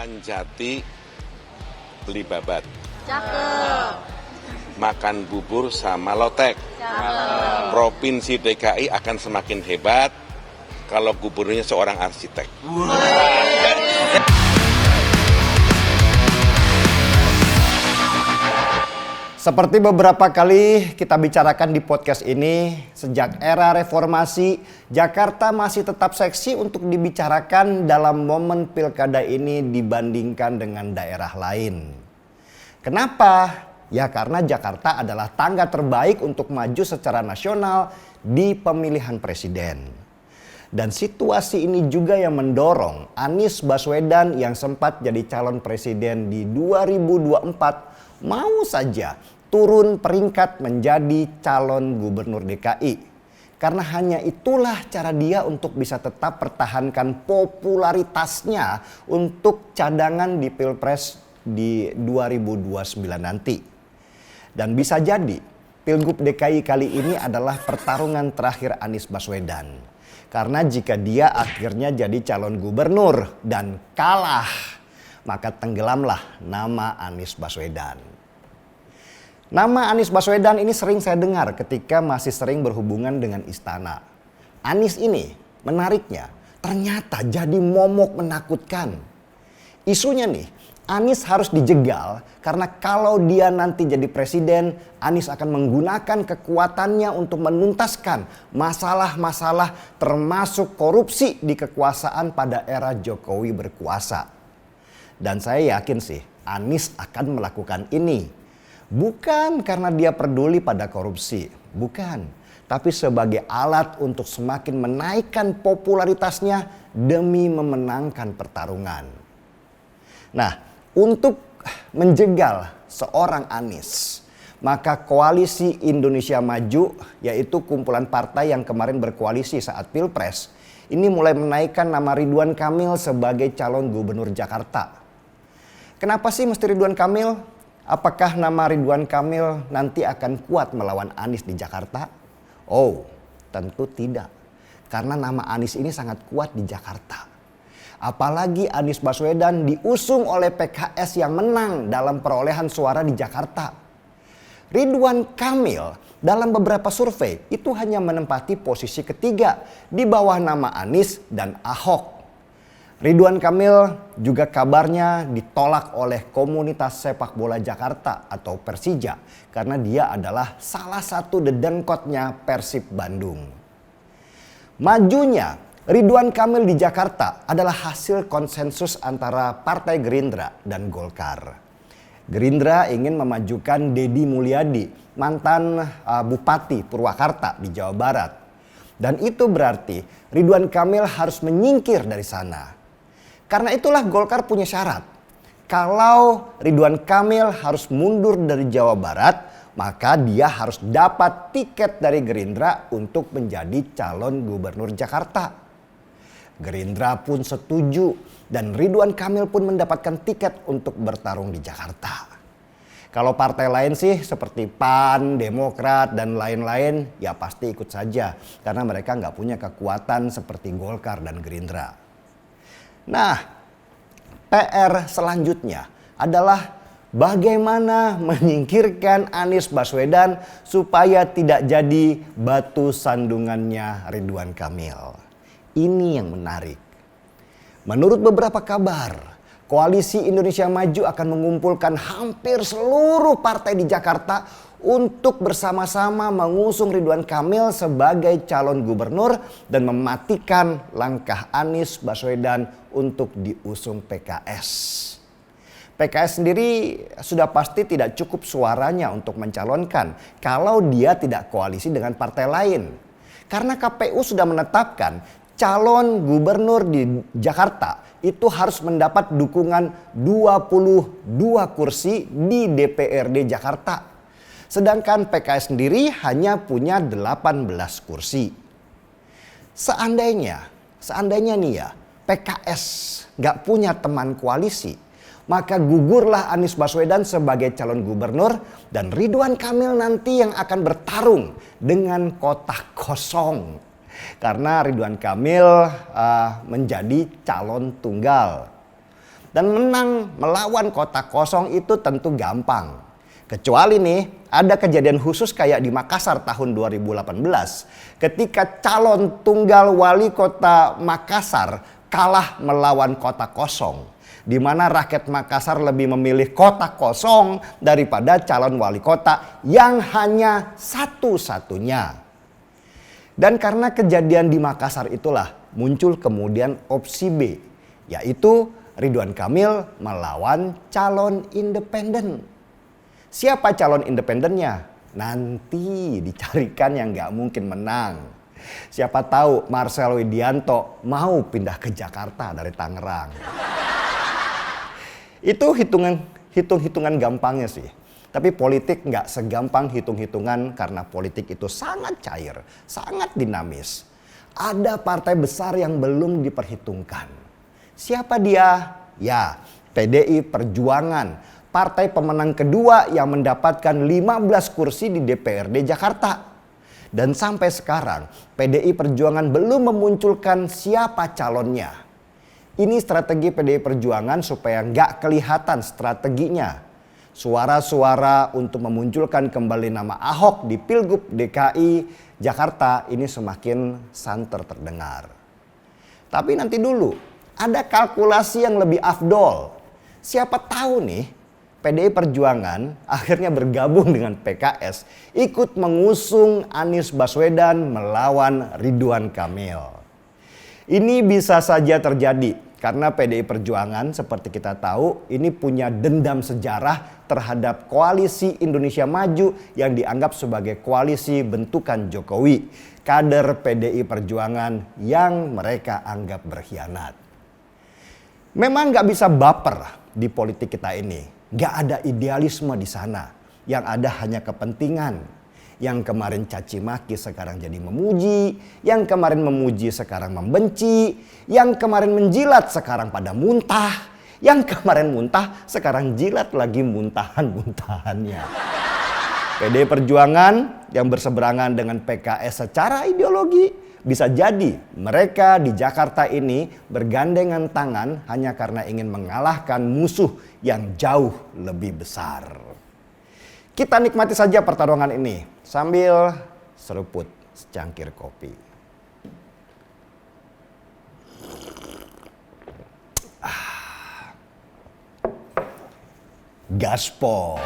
Makan jati, beli babat. Cakep. Makan bubur sama lotek. Cakep. Provinsi DKI akan semakin hebat kalau gubernurnya seorang arsitek. Seperti beberapa kali kita bicarakan di podcast ini, sejak era reformasi, Jakarta masih tetap seksi untuk dibicarakan dalam momen pilkada ini dibandingkan dengan daerah lain. Kenapa? Ya karena Jakarta adalah tangga terbaik untuk maju secara nasional di pemilihan presiden. Dan situasi ini juga yang mendorong Anies Baswedan yang sempat jadi calon presiden di 2024 mau saja turun peringkat menjadi calon gubernur DKI. Karena hanya itulah cara dia untuk bisa tetap pertahankan popularitasnya untuk cadangan di Pilpres di 2029 nanti. Dan bisa jadi Pilgub DKI kali ini adalah pertarungan terakhir Anies Baswedan. Karena jika dia akhirnya jadi calon gubernur dan kalah, maka tenggelamlah nama Anies Baswedan. Nama Anies Baswedan ini sering saya dengar ketika masih sering berhubungan dengan istana. Anies ini menariknya ternyata jadi momok menakutkan. Isunya nih, Anies harus dijegal karena kalau dia nanti jadi presiden, Anies akan menggunakan kekuatannya untuk menuntaskan masalah-masalah termasuk korupsi di kekuasaan pada era Jokowi berkuasa. Dan saya yakin sih Anies akan melakukan ini. Bukan karena dia peduli pada korupsi, bukan. Tapi sebagai alat untuk semakin menaikkan popularitasnya demi memenangkan pertarungan. Nah, untuk menjegal seorang Anies, maka Koalisi Indonesia Maju, yaitu kumpulan partai yang kemarin berkoalisi saat Pilpres, ini mulai menaikkan nama Ridwan Kamil sebagai calon gubernur Jakarta. Kenapa sih mesti Ridwan Kamil? Apakah nama Ridwan Kamil nanti akan kuat melawan Anies di Jakarta? Oh, tentu tidak. Karena nama Anies ini sangat kuat di Jakarta. Apalagi Anies Baswedan diusung oleh PKS yang menang dalam perolehan suara di Jakarta. Ridwan Kamil dalam beberapa survei itu hanya menempati posisi ketiga di bawah nama Anies dan Ahok. Ridwan Kamil juga kabarnya ditolak oleh komunitas sepak bola Jakarta atau Persija karena dia adalah salah satu dedengkotnya Persib Bandung. Majunya Ridwan Kamil di Jakarta adalah hasil konsensus antara Partai Gerindra dan Golkar. Gerindra ingin memajukan Deddy Mulyadi, mantan Bupati Purwakarta di Jawa Barat. Dan itu berarti Ridwan Kamil harus menyingkir dari sana. Karena itulah Golkar punya syarat. Kalau Ridwan Kamil harus mundur dari Jawa Barat, maka dia harus dapat tiket dari Gerindra untuk menjadi calon gubernur Jakarta. Gerindra pun setuju dan Ridwan Kamil pun mendapatkan tiket untuk bertarung di Jakarta. Kalau partai lain sih seperti PAN, Demokrat dan lain-lain ya pasti ikut saja. Karena mereka nggak punya kekuatan seperti Golkar dan Gerindra. Nah, PR selanjutnya adalah bagaimana menyingkirkan Anies Baswedan supaya tidak jadi batu sandungannya Ridwan Kamil. Ini yang menarik. Menurut beberapa kabar, Koalisi Indonesia Maju akan mengumpulkan hampir seluruh partai di Jakarta untuk bersama-sama mengusung Ridwan Kamil sebagai calon gubernur dan mematikan langkah Anies Baswedan untuk diusung PKS. PKS sendiri sudah pasti tidak cukup suaranya untuk mencalonkan kalau dia tidak koalisi dengan partai lain. Karena KPU sudah menetapkan calon gubernur di Jakarta itu harus mendapat dukungan 22 kursi di DPRD Jakarta. Sedangkan PKS sendiri hanya punya 18 kursi. Seandainya nih ya PKS gak punya teman koalisi, maka gugurlah Anies Baswedan sebagai calon gubernur dan Ridwan Kamil nanti yang akan bertarung dengan kotak kosong. Karena Ridwan Kamil menjadi calon tunggal. Dan menang melawan kota kosong itu tentu gampang. Kecuali nih ada kejadian khusus kayak di Makassar tahun 2018 ketika calon tunggal wali kota Makassar kalah melawan kota kosong. Di mana rakyat Makassar lebih memilih kota kosong daripada calon wali kota yang hanya satu-satunya. Dan karena kejadian di Makassar itulah muncul kemudian opsi B, yaitu Ridwan Kamil melawan calon independen. Siapa calon independennya? Nanti dicarikan yang gak mungkin menang. Siapa tahu Marcel Widianto mau pindah ke Jakarta dari Tangerang. Itu hitung-hitungan gampangnya sih. Tapi politik nggak segampang hitung-hitungan karena politik itu sangat cair, sangat dinamis. Ada partai besar yang belum diperhitungkan. Siapa dia? Ya, PDI Perjuangan, partai pemenang kedua yang mendapatkan 15 kursi di DPRD Jakarta. Dan sampai sekarang PDI Perjuangan belum memunculkan siapa calonnya. Ini strategi PDI Perjuangan supaya nggak kelihatan strateginya. Suara-suara untuk memunculkan kembali nama Ahok di Pilgub DKI Jakarta ini semakin santer terdengar. Tapi nanti dulu, ada kalkulasi yang lebih afdol. Siapa tahu nih PDI Perjuangan akhirnya bergabung dengan PKS ikut mengusung Anies Baswedan melawan Ridwan Kamil. Ini bisa saja terjadi karena PDI Perjuangan seperti kita tahu ini punya dendam sejarah terhadap koalisi Indonesia Maju yang dianggap sebagai koalisi bentukan Jokowi. Kader PDI Perjuangan yang mereka anggap berkhianat. Memang gak bisa baper di politik kita ini. Gak ada idealisme di sana. Yang ada hanya kepentingan. Yang kemarin caci maki sekarang jadi memuji. Yang kemarin memuji sekarang membenci. Yang kemarin menjilat sekarang pada muntah. Yang kemarin muntah sekarang jilat lagi muntahan-muntahannya. PDI Perjuangan yang berseberangan dengan PKS secara ideologi. Bisa jadi mereka di Jakarta ini bergandengan tangan hanya karena ingin mengalahkan musuh yang jauh lebih besar. Kita nikmati saja pertarungan ini sambil seruput secangkir kopi. Gaspol.